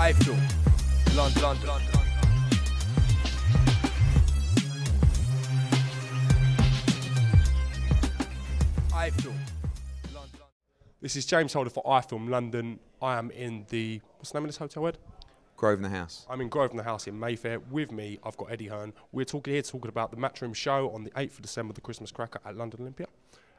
iFILM, London. iFILM, London. This is James Holder for iFILM London. I am in the, what's the name of this hotel, Ed? Grosvenor House. I'm in Grosvenor House in Mayfair. With me, I've got Eddie Hearn. We're talking about the Matchroom show on the 8th of December, the Christmas cracker at London Olympia.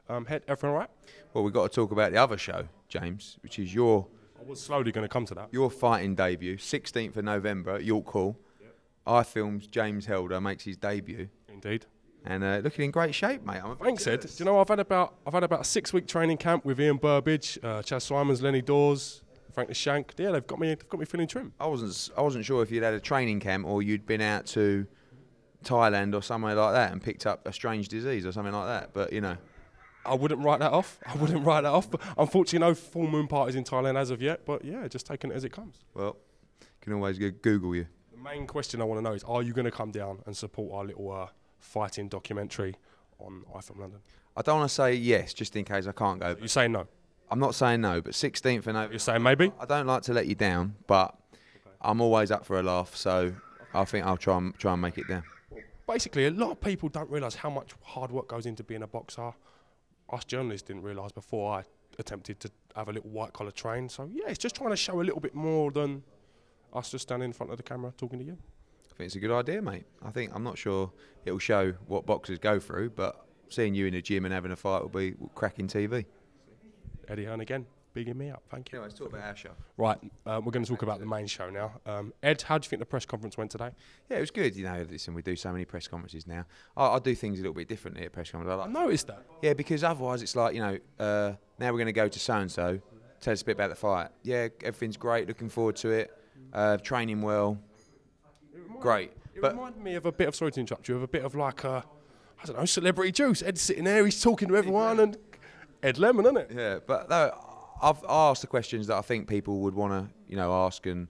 Everything all right? Well, we've got to talk about the other show, James, which is your... I was slowly going to come to that. Your fighting debut, 16th of November at York Hall. Yep. iFILM's James Helder makes his debut. Indeed. And looking in great shape, mate. Thanks, Ed. Do you know I've had about a 6-week training camp with Ian Burbidge, Chaz Simons, Lenny Dawes, Frank the Shank. Yeah, they've got me feeling trim. I wasn't sure if you'd had a training camp or you'd been out to Thailand or somewhere like that and picked up a strange disease or something like that. But you know, I wouldn't write that off. But unfortunately, no full moon parties in Thailand as of yet. But yeah, just taking it as it comes. Well, you can always go Google you. The main question I want to know is: are you going to come down and support our little fighting documentary on iFILM London? I don't want to say yes, just in case I can't go. You saying no? I'm not saying no, but 16th of November. You're saying maybe? I don't like to let you down, but I'm always up for a laugh, so I think I'll try and make it down. Basically, a lot of people don't realise how much hard work goes into being a boxer. Us journalists didn't realise before I attempted to have a little white-collar train. So, yeah, it's just trying to show a little bit more than us just standing in front of the camera talking to you. I think it's a good idea, mate. I'm not sure it'll show what boxers go through, but seeing you in the gym and having a fight will be cracking TV. Eddie Hearn again, bigging me up. Thank you. Anyway, let's talk about our show. Right, we're going to talk about the main show now. Ed, how do you think the press conference went today? Yeah, it was good. You know, listen, we do so many press conferences now. I do things a little bit differently at press conferences. I noticed that. Yeah, because otherwise it's like, you know, now we're going to go to so-and-so, tell us a bit about the fight. Yeah, everything's great, looking forward to it, training well, great. It reminded me of a bit of, sorry to interrupt you, of a bit of like, I don't know, Celebrity Juice. Ed's sitting there, he's talking to everyone, and Ed Lemon, isn't it? Yeah, but no, I've asked the questions that I think people would want to, you know, ask, and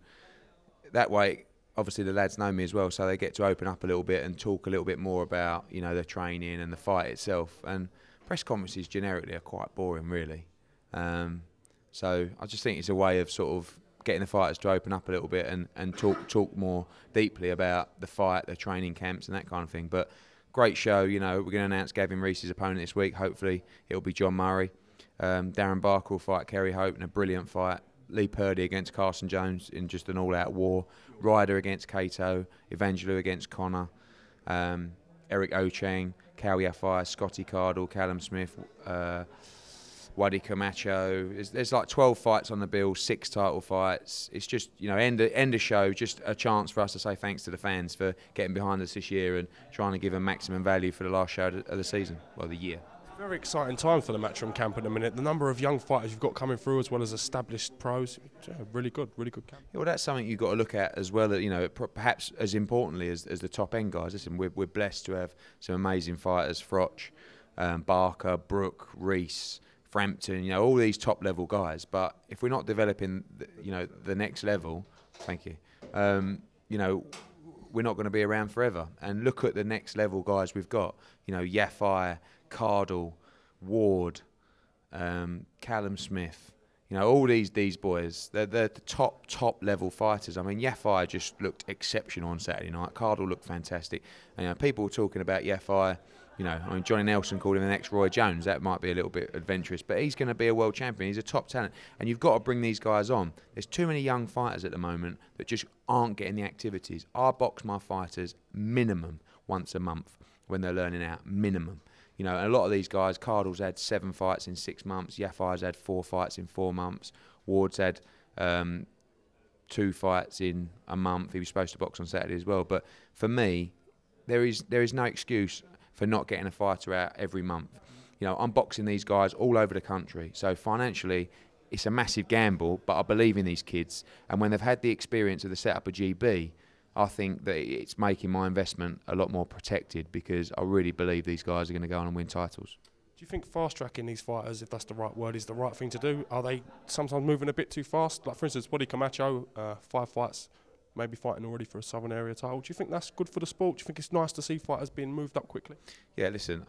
that way, obviously the lads know me as well, so they get to open up a little bit and talk a little bit more about, you know, the training and the fight itself. And press conferences generically are quite boring, really. So I just think it's a way of sort of getting the fighters to open up a little bit and talk more deeply about the fight, the training camps and that kind of thing. But great show, you know. We're going to announce Gavin Reese's opponent this week. Hopefully it'll be John Murray. Darren Barker will fight Kerry Hope in a brilliant fight. Lee Purdy against Carson Jones in just an all-out war. Ryder against Kato. Evangelou against Connor. Eric Ocheng, Cao Yafai, Scotty Cardle, Callum Smith, Wadi Camacho. There's like 12 fights on the bill, 6 title fights. It's just, you know, end of show, just a chance for us to say thanks to the fans for getting behind us this year and trying to give them maximum value for the last show of the season, well, the year. Very exciting time for the Matchroom camp at the minute. The number of young fighters you've got coming through as well as established pros, yeah, really good camp. Yeah, well, that's something you've got to look at as well, you know, perhaps as importantly as the top end guys. Listen, we're blessed to have some amazing fighters, Froch, Barker, Brook, Reese, Frampton, you know, all these top level guys. But if we're not developing, you know, the next level, thank you, you know, we're not going to be around forever. And look at the next level guys we've got. You know, Yafai, Cardle, Ward, Callum Smith. You know, all these boys, they're the top level fighters. I mean, Yafai just looked exceptional on Saturday night. Cardle looked fantastic. And, you know, people were talking about Yafai. You know, I mean, Johnny Nelson called him the next Roy Jones. That might be a little bit adventurous, but he's going to be a world champion. He's a top talent, and you've got to bring these guys on. There's too many young fighters at the moment that just aren't getting the activities. I box my fighters minimum once a month when they're learning out, minimum. You know, and a lot of these guys, Cardle's had 7 fights in 6 months. Yafai's had 4 fights in 4 months. Ward's had 2 fights in a month. He was supposed to box on Saturday as well. But for me, there is no excuse for not getting a fighter out every month. You know, I'm boxing these guys all over the country. So financially, it's a massive gamble, but I believe in these kids. And when they've had the experience of the setup of GB, I think that it's making my investment a lot more protected because I really believe these guys are going to go on and win titles. Do you think fast-tracking these fighters, if that's the right word, is the right thing to do? Are they sometimes moving a bit too fast? Like, for instance, Wadi Camacho, 5 fights, maybe fighting already for a Southern Area title. Do you think that's good for the sport? Do you think it's nice to see fighters being moved up quickly? Yeah, listen,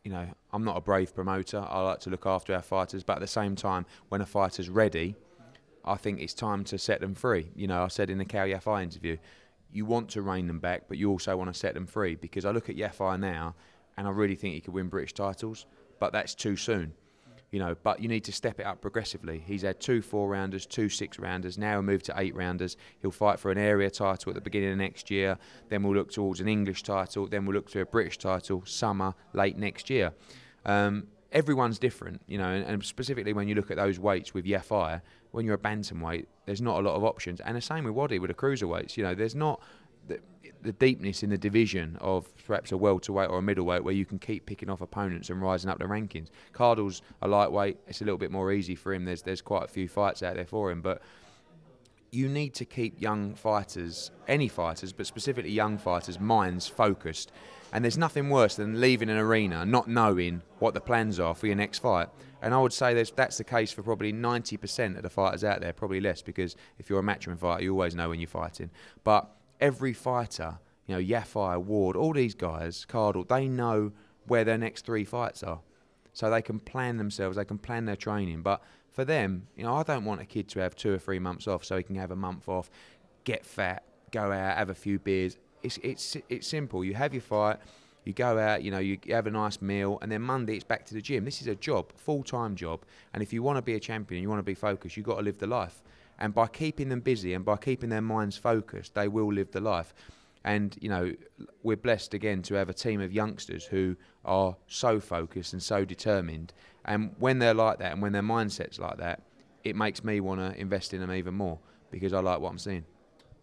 you know, I'm not a brave promoter. I like to look after our fighters, but at the same time, when a fighter's ready, I think it's time to set them free. You know, I said in the Cal Yafai interview, you want to rein them back, but you also want to set them free, because I look at Yafai now and I really think he could win British titles, but that's too soon. You know, but you need to step it up progressively. He's had 2 4-rounders, 2 6-rounders, now he'll move to 8-rounders. He'll fight for an area title at the beginning of next year, then we'll look towards an English title, then we'll look to a British title, summer, late next year. Everyone's different, you know, and specifically when you look at those weights with Yafai, when you're a bantamweight, there's not a lot of options. And the same with Waddy with the cruiserweights, you know, there's not the deepness in the division of perhaps a welterweight or a middleweight where you can keep picking off opponents and rising up the rankings. Cardle's a lightweight, it's a little bit more easy for him, there's quite a few fights out there for him, but you need to keep young fighters, any fighters, but specifically young fighters' minds focused. And there's nothing worse than leaving an arena not knowing what the plans are for your next fight. And I would say that's the case for probably 90% of the fighters out there, probably less, because if you're a matchroom fighter, you always know when you're fighting. But every fighter, you know, Yafai, Ward, all these guys, Cardle, they know where their next 3 fights are. So they can plan themselves, they can plan their training. But for them, you know, I don't want a kid to have 2 or 3 months off so he can have a month off, get fat, go out, have a few beers. It's simple. You have your fight, you go out, you know, you have a nice meal, and then Monday it's back to the gym. This is a job, full-time job. And if you want to be a champion, you want to be focused, you've got to live the life. And by keeping them busy and by keeping their minds focused, they will live the life. And, you know, we're blessed again to have a team of youngsters who are so focused and so determined. And when they're like that and when their mindset's like that, it makes me want to invest in them even more because I like what I'm seeing.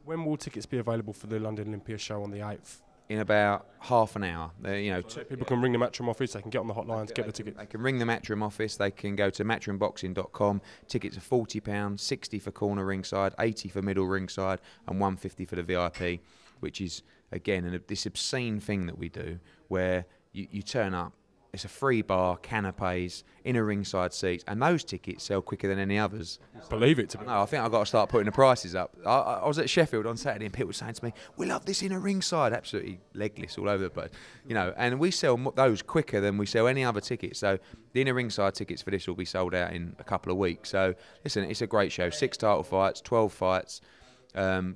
When will tickets be available for the London Olympia show on the 8th? In about half an hour. You know, so people can ring the Matchroom office, they can get on the hotlines, get the ticket. They can ring the Matchroom office, they can go to matchroomboxing.com. Tickets are £40, 60 for corner ringside, 80 for middle ringside, and 150 for the VIP, which is, again, this obscene thing that we do where you turn up, it's a free bar, canapes, inner ringside seats, and those tickets sell quicker than any others. Believe it to me. No, I think I've got to start putting the prices up. I was at Sheffield on Saturday and people were saying to me, we love this inner ringside, absolutely legless all over the place. You know, and we sell those quicker than we sell any other tickets. So the inner ringside tickets for this will be sold out in a couple of weeks. So listen, it's a great show. 6 title fights, 12 fights,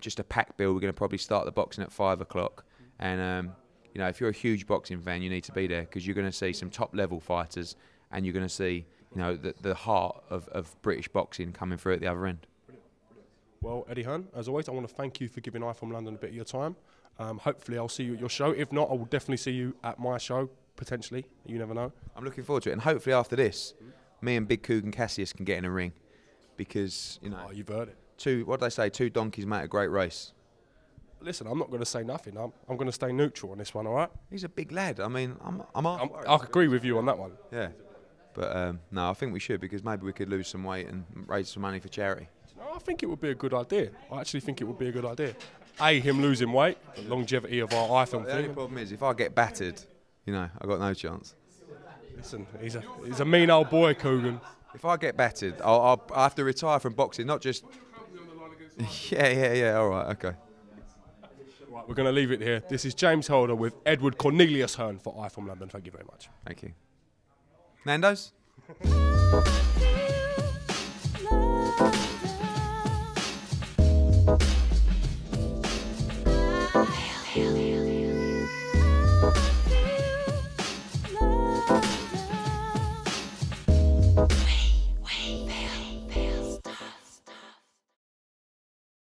just a packed bill. We're going to probably start the boxing at 5 o'clock. And you know, if you're a huge boxing fan, you need to be there because you're going to see some top-level fighters and you're going to see, you know, the heart of British boxing coming through at the other end. Well, Eddie Hearn, as always, I want to thank you for giving iFILM London a bit of your time. Hopefully I'll see you at your show. If not, I will definitely see you at my show, potentially. You never know. I'm looking forward to it. And hopefully after this, me and Big Coogan Cassius can get in a ring because, you know... Oh, you've heard it. What do they say? 2 donkeys make a great race. Listen, I'm not going to say nothing. I'm going to stay neutral on this one, all right? He's a big lad. I mean, I agree with you on that one. Yeah. But, no, I think we should because maybe we could lose some weight and raise some money for charity. No, I think it would be a good idea. I actually think it would be a good idea. Him losing weight, the longevity of our iFILM thing. The only problem is if I get battered, you know, I've got no chance. Listen, he's a mean old boy, Coogan. If I get battered, I'll have to retire from boxing, not just... Yeah, all right, okay. Right, we're going to leave it here. This is James Holder with Edward Cornelius Hearn for iFILM London. Thank you very much. Thank you. Nando's? Wait.